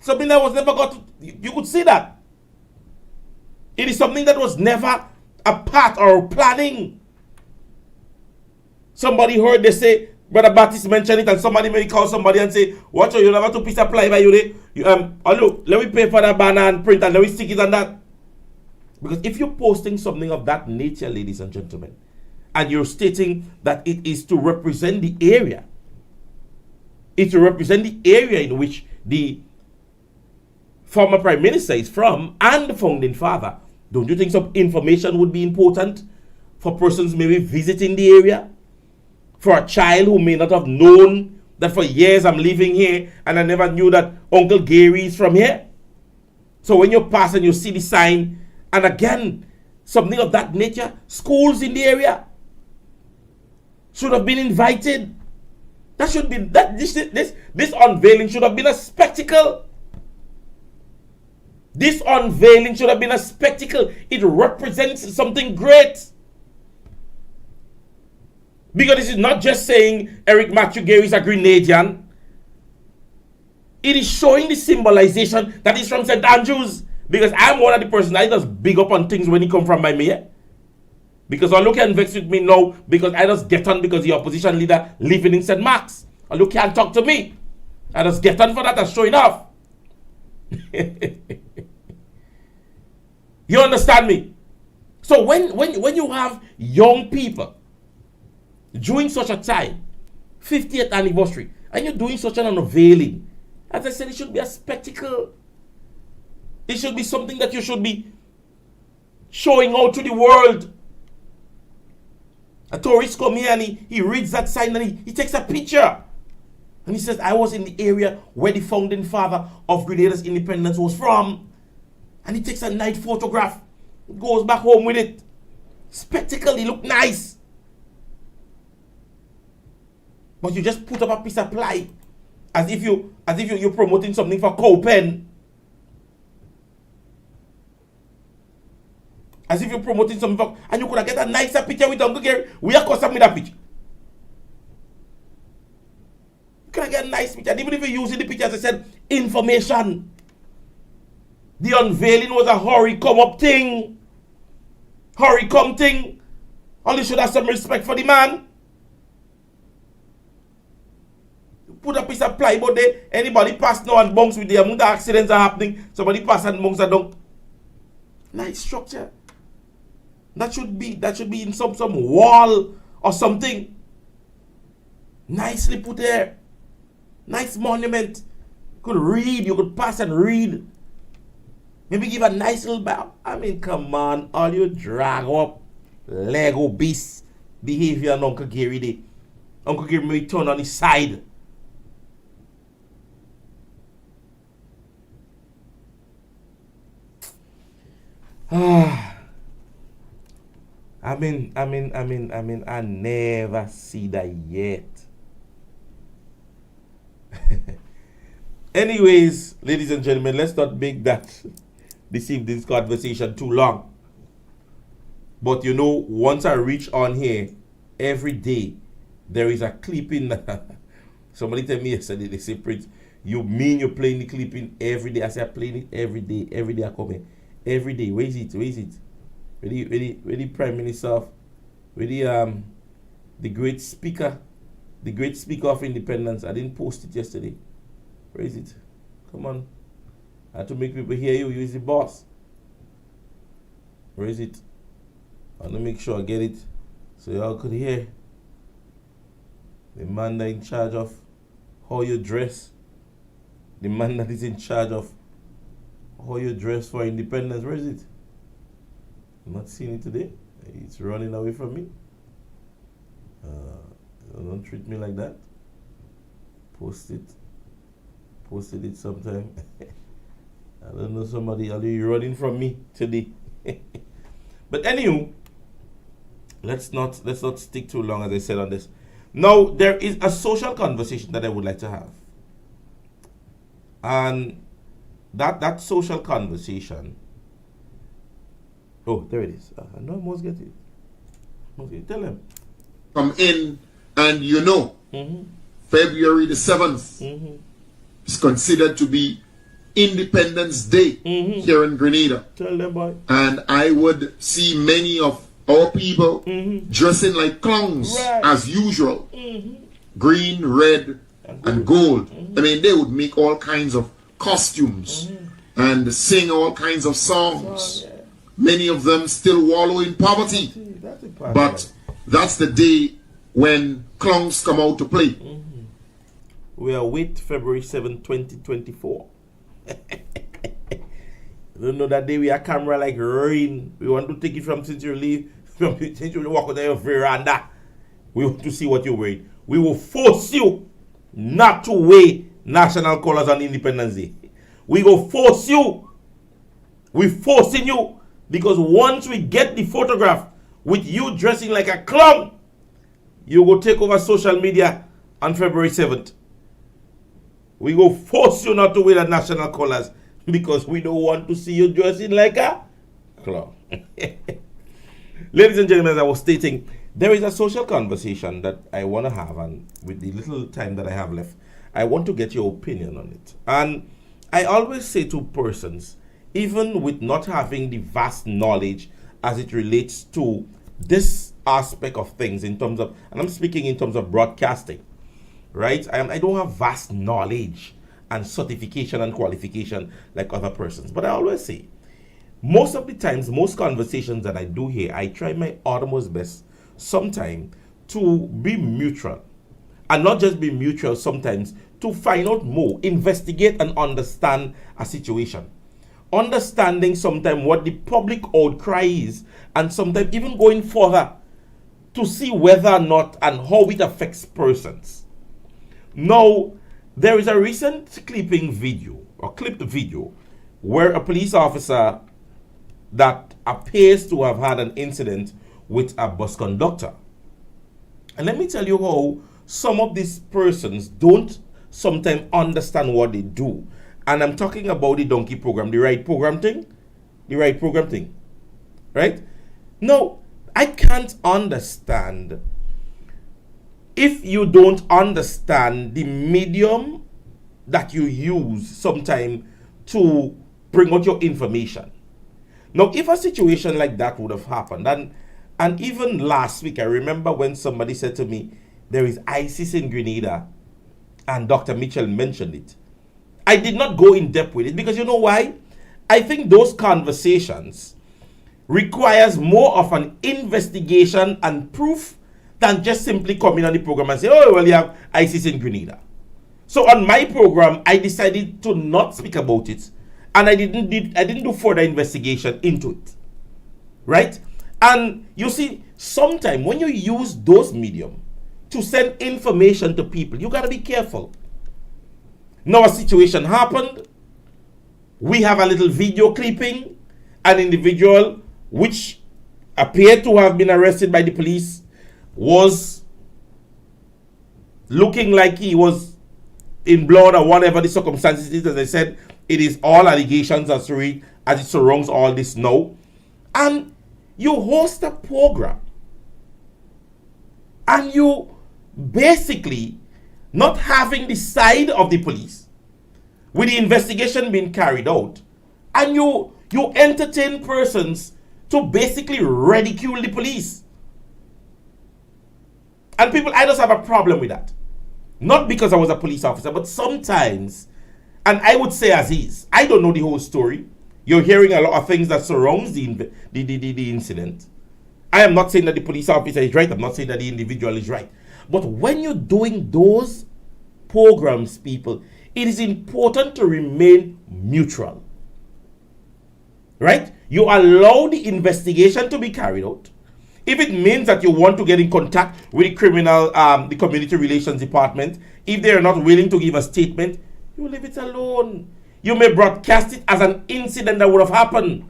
E: Something that was never got to, you could see that. It is something that was never a part or planning. Somebody heard they say, Brother Baptist mention it, and somebody may call somebody and say, watch out, you never to piece of ply by you there. Oh look, let me pay for that banner and print and let me stick it on that. Because if you're posting something of that nature, ladies and gentlemen, and you're stating that it is to represent the area, it's to represent the area in which the former prime minister is from and the founding father, don't you think some information would be important for persons maybe visiting the area? For a child who may not have known that for years I'm living here and I never knew that Uncle Gary is from here. So when you pass and you see the sign, and again, something of that nature, schools in the area should have been invited. That should be, this unveiling should have been a spectacle. This unveiling should have been a spectacle. It represents something great. Because this is not just saying Eric Matthew Gary is a Grenadian. It is showing the symbolization that is from St. Andrews. Because I'm one of the persons I just big up on things when he come from my mayor. Because all you can vex with me now because I just get on because the opposition leader living in St. Mark's. All you can't talk to me. I just get on for that and show enough. You understand me? So when you have young people during such a time, 50th anniversary, and you're doing such an unveiling, as I said, it should be a spectacle. It should be something that you should be showing out to the world. A tourist come here and he reads that sign and he takes a picture. And he says, I was in the area where the founding father of Grenada's independence was from. And he takes a night photograph. Goes back home with it. Spectacle, he look nice. But you just put up a piece of ply as if you're promoting something for Copen. As if you're promoting something for, and you could have get a nicer picture with Uncle Gary. We are custom with that picture. Can I get a nice picture? And even if you use in the pictures, I said information. The unveiling was a hurry come up thing. Hurry come thing. Only should have some respect for the man. Put a piece of plywood there. Anybody pass now and bunks with the amount of accidents are happening. Somebody pass and bunks are down. Nice structure. That should be in some wall or something. Nicely put there. Nice monument. You could read. You could pass and read. Maybe give a nice little bow. I mean, come on. All you drag up Lego beast behavior on Uncle Gary Day. Uncle Gary may turn on his side. I never see that yet. Anyways, ladies and gentlemen, let's not make this evening's conversation too long. But you know, once I reach on here, every day, there is a clipping. Somebody tell me yesterday, they say, Prince, you mean you're playing the clipping every day? I say, I'm playing it every day. Every day I come in. Every day. Where is it? Where the Prime Minister, where the great speaker of independence? I didn't post it yesterday. Where is it? Come on. I have to make people hear you. You is the boss. Where is it? I want to make sure I get it so y'all could hear. The man that in charge of how you dress. The man that is in charge of how you dress for independence. Where is it? I'm not seeing it today. It's running away from me. Don't treat me like that. Posted it sometime. I don't know, somebody, are you running from me today? But anywho, let's not stick too long, as I said on this. Now, there is a social conversation that I would like to have. And that social conversation, oh, there it is. I know I must get it. Tell them.
F: Come in, and you know, February the 7th is considered to be Independence Day here in Grenada.
E: Tell them, boy.
F: And I would see many of our people dressing like clowns as usual. Green, red, and gold. I mean, they would make all kinds of costumes and sing all kinds of songs. Many of them still wallow in poverty. But that's the day when clowns come out to play.
E: We are with February 7, 2024. You know that day we are camera like rain. We want to take it from since you leave, since you walk on your veranda. We want to see what you're wearing. We will force you not to wear national colors on Independence Day. We will force you. We're forcing you, because once we get the photograph with you dressing like a clown, you will take over social media on February 7th. We will force you not to wear the national colors because we don't want to see you dressing like a clown. Ladies and gentlemen, as I was stating, there is a social conversation that I want to have, and with the little time that I have left, I want to get your opinion on it. And I always say to persons, even with not having the vast knowledge as it relates to this aspect of things in terms of, and I'm speaking in terms of broadcasting, right? I don't have vast knowledge and certification and qualification like other persons. But I always say, most of the times, most conversations that I do here, I try my utmost best sometimes to be neutral. And not just be neutral, sometimes to find out more, investigate and understand a situation. Understanding sometimes what the public outcry is, and sometimes even going further to see whether or not and how it affects persons. Now, there is a recent clipped video where a police officer that appears to have had an incident with a bus conductor. And let me tell you how some of these persons don't sometimes understand what they do. And I'm talking about the donkey program, the right program thing. Right? Now, I can't understand if you don't understand the medium that you use sometime to bring out your information. Now, if a situation like that would have happened, and even last week, I remember when somebody said to me, there is ISIS in Grenada, and Dr. Mitchell mentioned it. I did not go in depth with it because you know why? I think those conversations requires more of an investigation and proof than just simply coming on the program and say, oh, well, you have ISIS in Grenada. So on my program, I decided to not speak about it, and I didn't do further investigation into it, right? And you see, sometimes when you use those medium to send information to people, you got to be careful. Now a situation happened. We have a little video clipping. An individual which appeared to have been arrested by the police was looking like he was in blood or whatever the circumstances is. As I said, it is all allegations as it surrounds all this now. And you host a program and you basically not having the side of the police with the investigation being carried out, and you entertain persons to basically ridicule the police. And people, I just have a problem with that. Not because I was a police officer, but sometimes, and I would say as is, I don't know the whole story. You're hearing a lot of things that surrounds the incident. I am not saying that the police officer is right. I'm not saying that the individual is right. But when you're doing those programs, people, it is important to remain neutral. Right? You allow the investigation to be carried out. If it means that you want to get in contact with the the community relations department, if they are not willing to give a statement, you leave it alone. You may broadcast it as an incident that would have happened.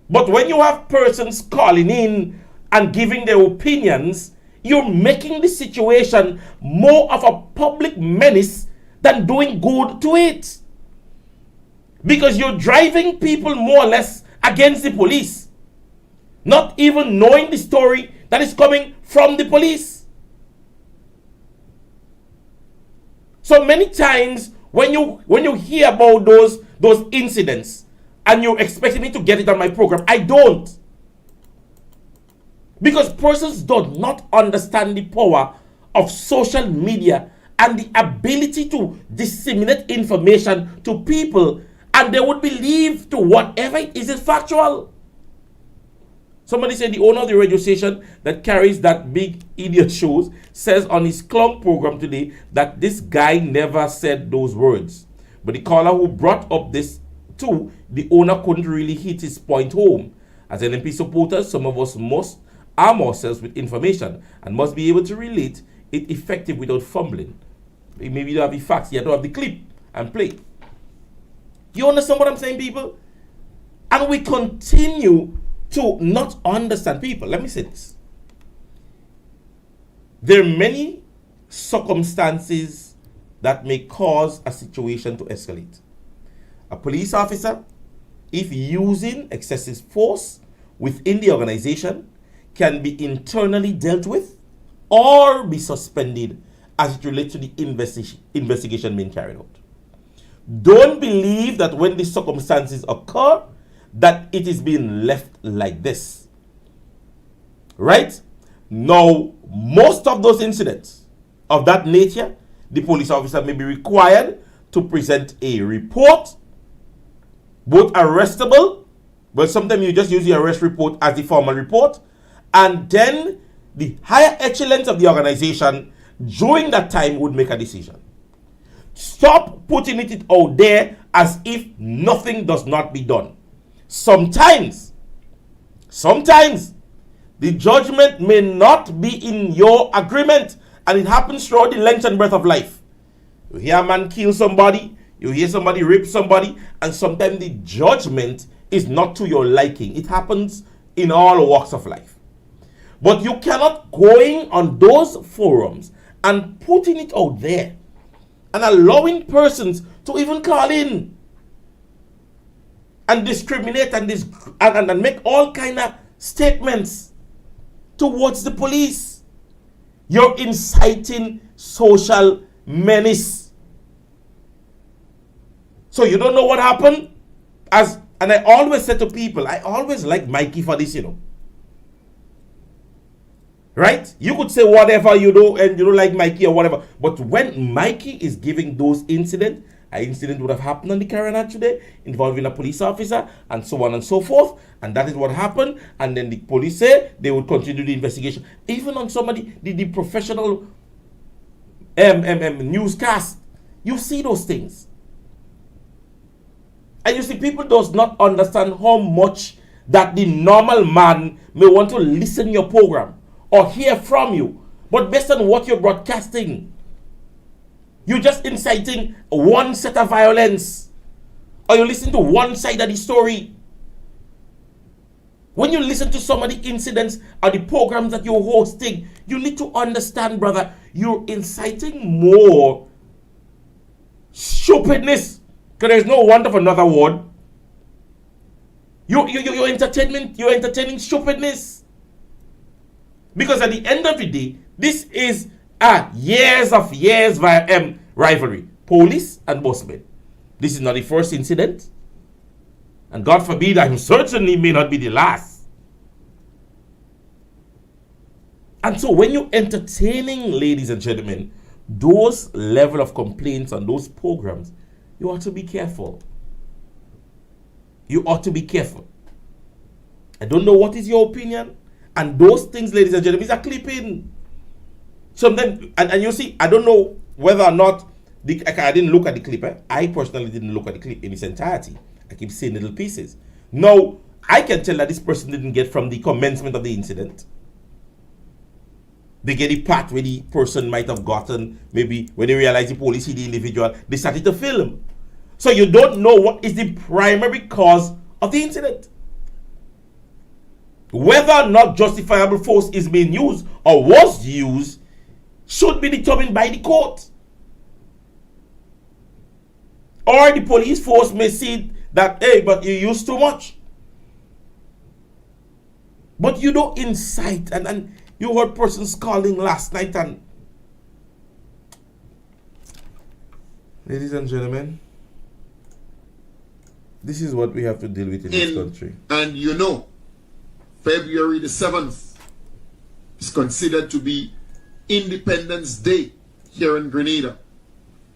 E: But when you have persons calling in and giving their opinions, you're making the situation more of a public menace than doing good to it. Because you're driving people more or less against the police, not even knowing the story that is coming from the police. So many times when you hear about those incidents and you're expecting me to get it on my program, I don't. Because persons do not understand the power of social media and the ability to disseminate information to people, and they would believe to whatever it is factual. Somebody said the owner of the radio station that carries that big idiot shows says on his Clunk program today that this guy never said those words. But the caller who brought up this too, the owner couldn't really hit his point home. As NMP supporters, some of us must arm ourselves with information and must be able to relate it effective without fumbling. Maybe you don't have the facts, you don't have the clip and play. You understand what I'm saying, people? And we continue to not understand people. Let me say this. There are many circumstances that may cause a situation to escalate. A police officer, if using excessive force within the organization, can be internally dealt with or be suspended as it relates to the investigation being carried out. Don't believe that when these circumstances occur, that it is being left like this. Right? Now, most of those incidents of that nature, the police officer may be required to present a report, both arrestable, but sometimes you just use the arrest report as the formal report, and then the higher echelons of the organization during that time would make a decision. Stop putting it out there as if nothing does not be done. Sometimes the judgment may not be in your agreement, and it happens throughout the length and breadth of life. You hear a man kill somebody, you hear somebody rape somebody, and sometimes the judgment is not to your liking. It happens in all walks of life. But you cannot going on those forums and putting it out there and allowing persons to even call in and discriminate and make all kind of statements towards the police. You're inciting social menace. So you don't know what happened? And I always say to people, I always like Mikey for this, Right? You could say whatever you do and you don't like Mikey or whatever. But when Mikey is giving those incidents, an incident would have happened on the Carolina today involving a police officer and so on and so forth. And that is what happened. And then the police say they would continue the investigation. Even on somebody, the professional newscast, you see those things. And you see, people does not understand how much that the normal man may want to listen to your program or hear from you. But based on what you're broadcasting, you're just inciting one set of violence. Or you listen to one side of the story. When you listen to some of the incidents or the programs that you're hosting, you need to understand, brother, you're inciting more stupidness. Because there's no want of another word. You're entertaining stupidness. Because at the end of the day, this is a years rivalry. Police and busmen. This is not the first incident. And God forbid, I certainly may not be the last. And so when you're entertaining, ladies and gentlemen, those level of complaints on those programs, you ought to be careful. You ought to be careful. I don't know what is your opinion. And those things, ladies and gentlemen, is a clipping. Sometimes, and you see, I don't know whether or not, I didn't look at the clip. I personally didn't look at the clip in its entirety. I keep seeing little pieces. No, I can tell that this person didn't get from the commencement of the incident. They get the part where the person might have gotten, maybe when they realize the police hit the individual, they started to film. So you don't know what is the primary cause of the incident. Whether or not justifiable force is being used or was used should be determined by the court. Or the police force may see that, hey, but you used too much. But you don't incite, and you heard persons calling last night, and ladies and gentlemen, this is what we have to deal with in this country.
F: And February the 7th is considered to be Independence Day here in Grenada.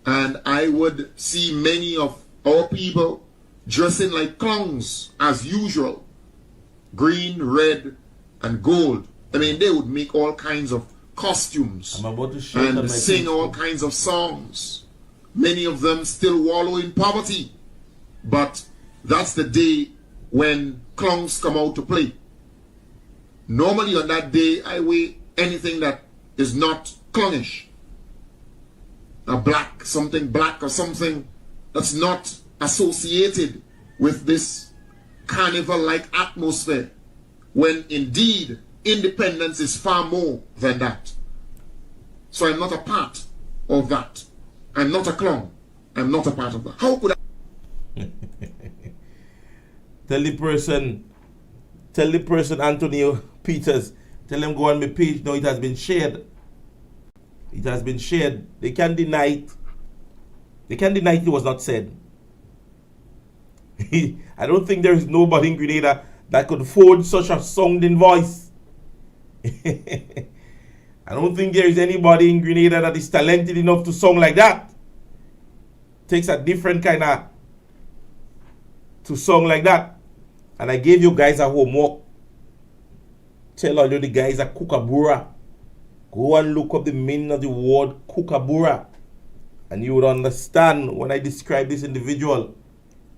F: And I would see many of our people dressing like clowns as usual. Green, red, and gold. I mean, they would make all kinds of costumes and sing all kinds of songs. Many of them still wallow in poverty. But that's the day when clowns come out to play. Normally on that day, I wear anything that is not clownish. Something black or something that's not associated with this carnival-like atmosphere, when indeed independence is far more than that. So I'm not a part of that. I'm not a clown. I'm not a part of that. How could I?
E: Tell the person, Antonio Peters, tell him go on my page. No, it has been shared. It has been shared. They can't deny it. They can't deny it was not said. I don't think there is nobody in Grenada that could forge such a sounding voice. I don't think there is anybody in Grenada that is talented enough to sing like that. Takes a different kind of to sing like that. And I gave you guys a homework. Tell all you the guys at Kookaburra. Go and look up the meaning of the word Kookaburra. And you would understand when I describe this individual.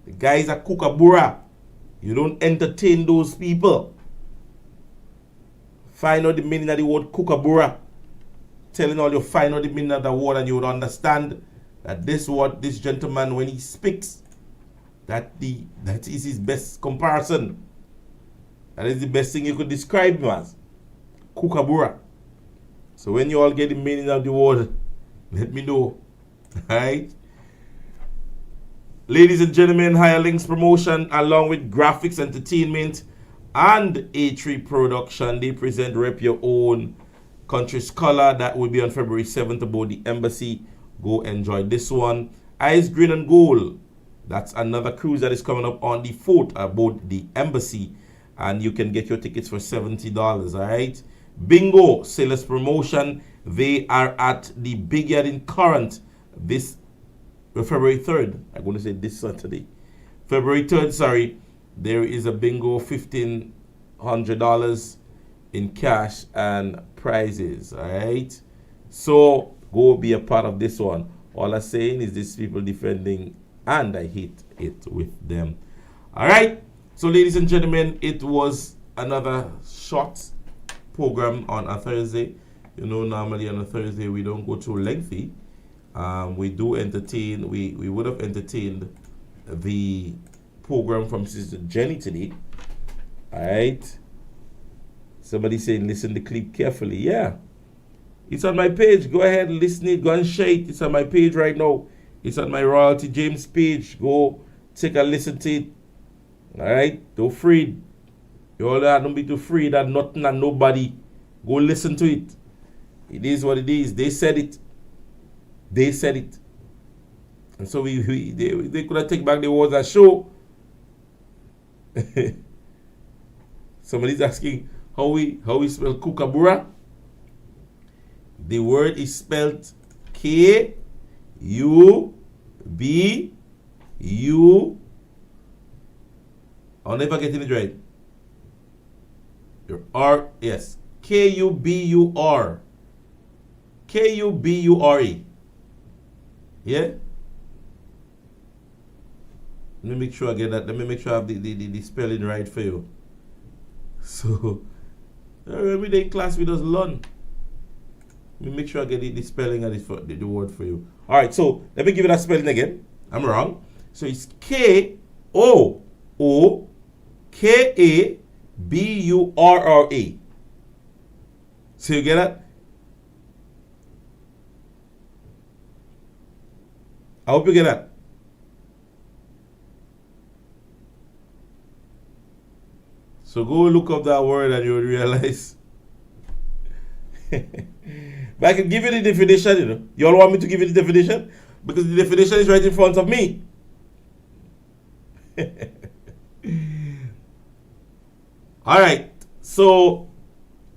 E: The guys at Kookaburra. You don't entertain those people. Find out the meaning of the word Kookaburra. Telling all you find out the meaning of the word, and you would understand that this gentleman, when he speaks, that is his best comparison. That is the best thing you could describe him as. Kookaburra. So when you all get the meaning of the word, let me know. Alright? Ladies and gentlemen, Hirelings Promotion, along with Graphics Entertainment and A3 Production, they present Rep Your Own Country Scholar, that will be on February 7th about the embassy. Go enjoy this one. Ice Green and Gold, that's another cruise that is coming up on the 4th about the embassy, and you can get your tickets for $70. All right. Bingo Sailors Promotion, they are at the Big Yard in Current this February 3rd. I'm going to say this Saturday. February 3rd, sorry. There is a bingo, $1,500 in cash and prizes. All right. So go be a part of this one. All I'm saying is these people defending, and I hate it with them. All right. So, ladies and gentlemen, it was another short program on a Thursday. You know, normally on a Thursday we don't go too lengthy. We do entertain. We would have entertained the program from Sister Jenny today. All right. Somebody saying listen to the clip carefully. Yeah. It's on my page. Go ahead and listen it. Go and share it. It's on my page right now. It's on my Royalty James page. Go take a listen to it. All right? Don't afraid. You all don't be too afraid that nothing and nobody. Go listen to it. It is what it is. They said it. They said it. And so they could have taken back the words and show. Somebody's asking how we spell kookaburra. The word is spelled K-U-B-U. I'll never get it right. Your R, yes. K-U-B-U-R. K-U-B-U-R-E. Yeah? Let me make sure I get that. Let me make sure I have the spelling right for you. So, every day in class we just learn. Let me make sure I get the spelling and the word for you. All right, so let me give you that spelling again. I'm wrong. So it's K-O-O-K-A-B-U-R-R-A. So you get that? I hope you get that. So go look up that word and you'll realize. But I can give you the definition, you know. You all want me to give you the definition? Because the definition is right in front of me. Alright, so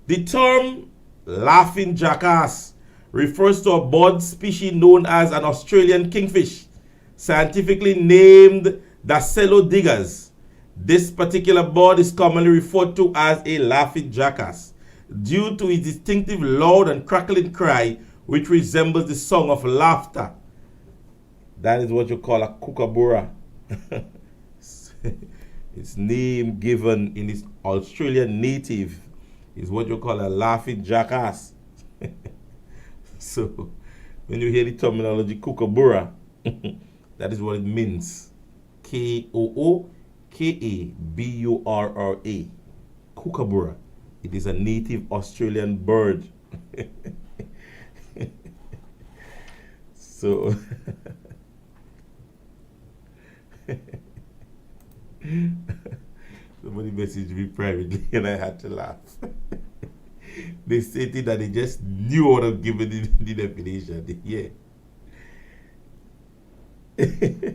E: the term laughing jackass refers to a bird species known as an Australian kingfish, scientifically named Dacelodigas. This particular bird is commonly referred to as a laughing jackass due to its distinctive loud and crackling cry, which resembles the song of laughter. That is what you call a kookaburra. Its name given in its Australian native is what you call a laughing jackass. So, when you hear the terminology kookaburra, that is what it means. K-O-O-K-A-B-U-R-R-A. Kookaburra. It is a native Australian bird. So, somebody messaged me privately and I had to laugh. They stated that they just knew how to give it the definition. Yeah.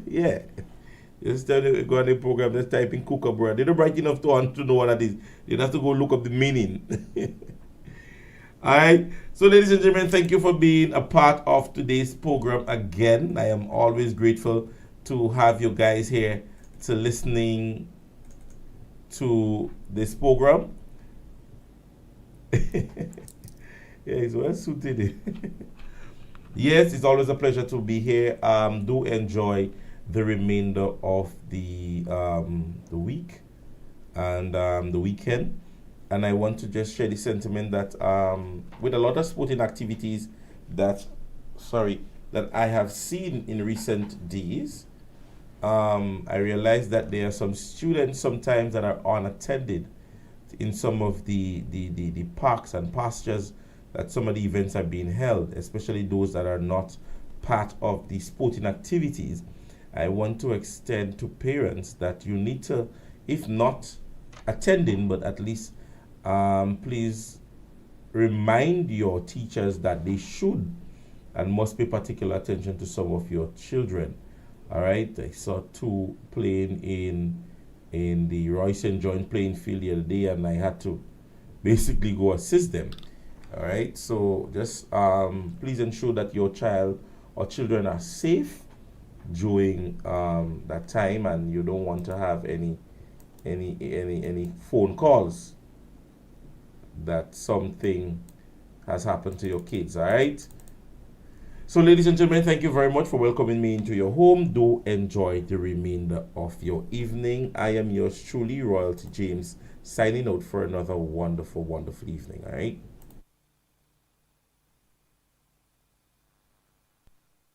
E: Yeah. Just tell them go on the program, just type in kookaburra. They're not bright enough to want to know what that is. They have to go look up the meaning. Alright. So ladies and gentlemen, thank you for being a part of today's program again. I am always grateful to have you guys here to listening to this program. Yeah, it's well suited. Yes, it's always a pleasure to be here. Do enjoy the remainder of the week and the weekend. And I want to just share the sentiment that with a lot of sporting activities that I have seen in recent days, I realize that there are some students sometimes that are unattended in some of the parks and pastures that some of the events are being held, especially those that are not part of the sporting activities. I want to extend to parents that you need to, if not attending, but at least please remind your teachers that they should and must pay particular attention to some of your children. All right, I saw two playing in the Royce and Joint playing field the other day, and I had to basically go assist them. All right, so just please ensure that your child or children are safe during that time, and you don't want to have any phone calls that something has happened to your kids. All right. So, ladies and gentlemen, thank you very much for welcoming me into your home. Do enjoy the remainder of your evening. I am yours truly, Royalty James, signing out for another wonderful, wonderful evening. All right.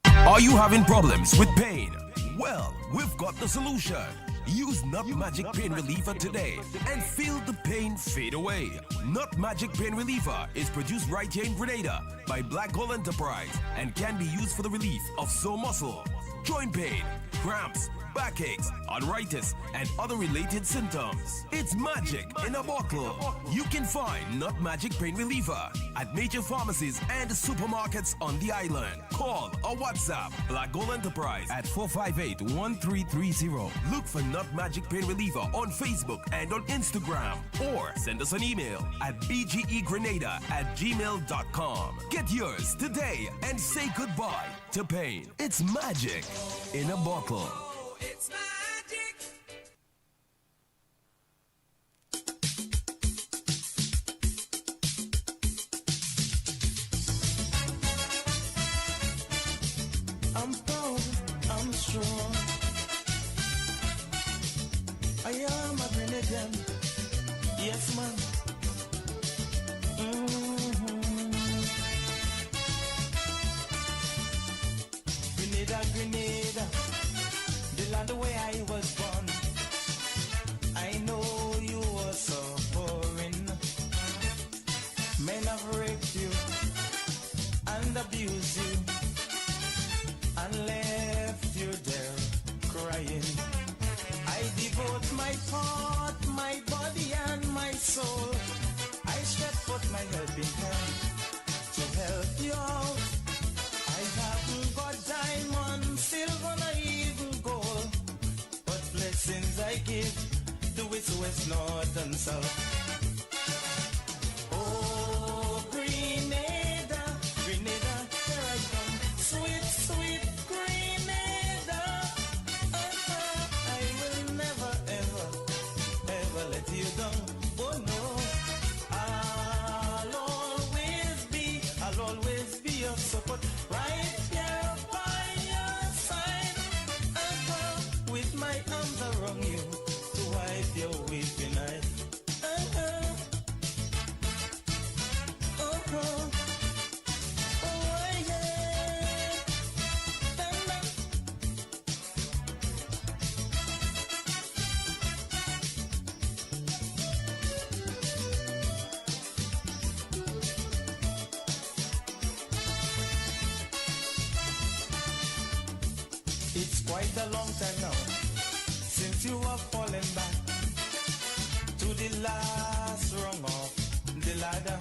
G: Are you having problems with pain? Well, we've got the solution. Use Nut Magic Pain Reliever today and feel the pain fade away. Nut Magic Pain Reliever is produced right here in Grenada by Black Gold Enterprise and can be used for the relief of sore muscle, joint pain, cramps, backaches, arthritis, and other related symptoms. It's magic in a bottle. You can find Nut Magic Pain Reliever at major pharmacies and supermarkets on the island. Call or WhatsApp Black Gold Enterprise at 458-1330. Look for Nut Magic Pain Reliever on Facebook and on Instagram, or send us an email at bgegrenada@gmail.com. Get yours today and say goodbye to pain. It's magic in a bottle.
D: It's magic. I'm proud, I'm strong. I am a Grenadian. Yes, man. Grenada, Grenada. The land where I was born. I know you were suffering. Men have raped you and abused you and left you there crying. I devote my heart, my body and my soul. I stretch forth my helping hand to help you out. I haven't got diamond, silver, or even gold, but blessings I give to its west, north and south. Oh, Grenada, Grenada, here I come, sweet, sweet Grenada. I will never, ever, ever let you down. Oh no, I'll always be your support. Right here by your side, with my arms around you to wipe your weeping eyes. It's quite a long time now since you have fallen back to the last rung of the ladder,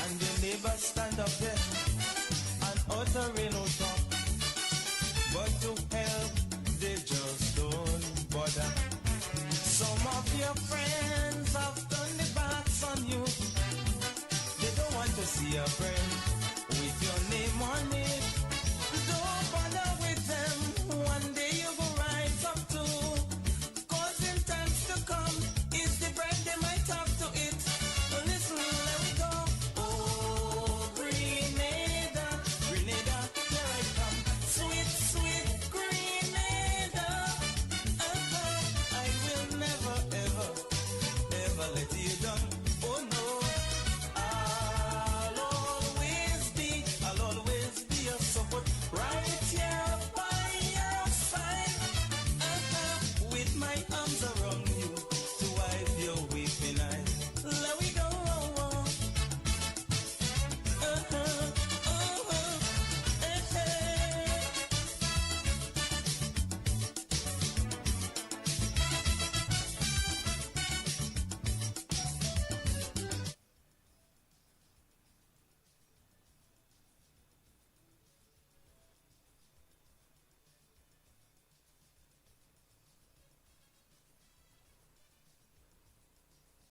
D: and your neighbors stand up there and utter no talk, but to help they just don't bother. Some of your friends